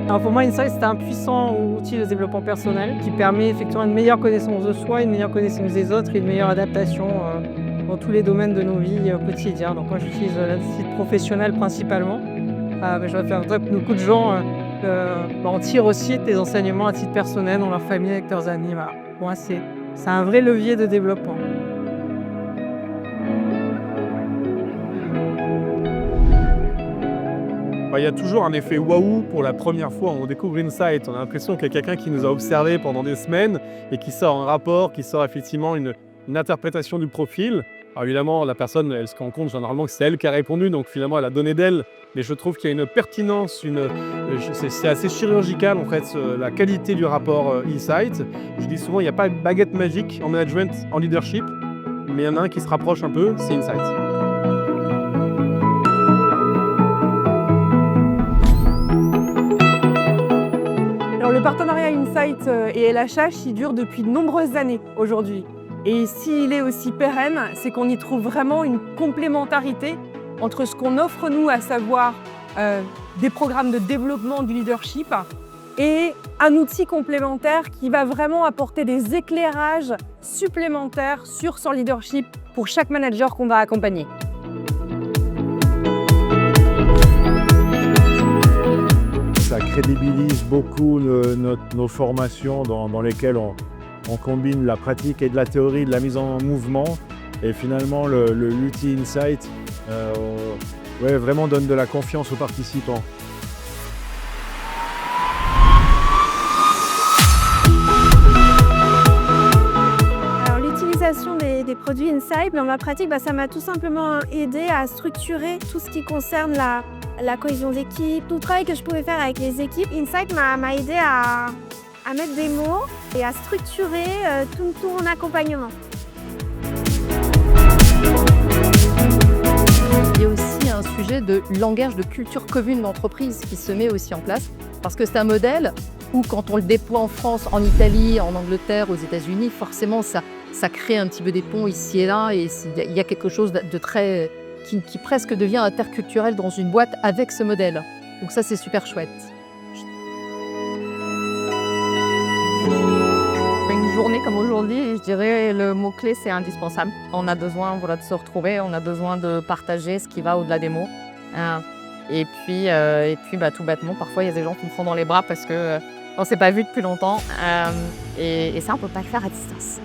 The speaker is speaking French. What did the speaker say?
Alors pour moi, Insight, c'est un puissant outil de développement personnel qui permet effectivement une meilleure connaissance de soi, une meilleure connaissance des autres et une meilleure adaptation dans tous les domaines de nos vies au quotidien. Donc moi, j'utilise la site professionnelle principalement. Mais je vois que beaucoup de gens en tirent aussi des enseignements à titre personnel dans leur famille, avec leurs amis. Voilà. Pour moi, c'est un vrai levier de développement. Il y a toujours un effet waouh pour la première fois. On découvre Insight, on a l'impression qu'il y a quelqu'un qui nous a observé pendant des semaines et qui sort un rapport, qui sort effectivement une interprétation du profil. Alors évidemment, la personne, elle se rend compte généralement que c'est elle qui a répondu, donc finalement elle a donné d'elle. Mais je trouve qu'il y a une pertinence, c'est assez chirurgical en fait, la qualité du rapport Insight. Je dis souvent, il n'y a pas de baguette magique en management, en leadership, mais il y en a un qui se rapproche un peu, c'est Insight. Alors, le partenariat Insight et LHH, il dure depuis de nombreuses années aujourd'hui. Et s'il est aussi pérenne, c'est qu'on y trouve vraiment une complémentarité entre ce qu'on offre nous, à savoir des programmes de développement du leadership, et un outil complémentaire qui va vraiment apporter des éclairages supplémentaires sur son leadership pour chaque manager qu'on va accompagner. Ça crédibilise beaucoup nos formations dans lesquelles on combine la pratique et de la théorie, de la mise en mouvement. Et finalement, l'outil Insight vraiment donne de la confiance aux participants. Alors, l'utilisation des produits Insight, dans ma pratique, ça m'a tout simplement aidé à structurer tout ce qui concerne la cohésion d'équipe, tout le travail que je pouvais faire avec les équipes. Insight m'a aidé à mettre des mots et à structurer tout mon accompagnement. Il y a aussi un sujet de langage de culture commune d'entreprise qui se met aussi en place, parce que c'est un modèle où quand on le déploie en France, en Italie, en Angleterre, aux États-Unis, forcément ça crée un petit peu des ponts ici et là, et il y a quelque chose de très qui presque devient interculturel dans une boîte avec ce modèle. Donc ça, c'est super chouette. Une journée comme aujourd'hui, je dirais le mot-clé, c'est indispensable. On a besoin de se retrouver, on a besoin de partager ce qui va au-delà des mots. Et puis tout bêtement, parfois il y a des gens qui me prennent dans les bras parce qu'on ne s'est pas vu depuis longtemps. Et ça, on ne peut pas le faire à distance.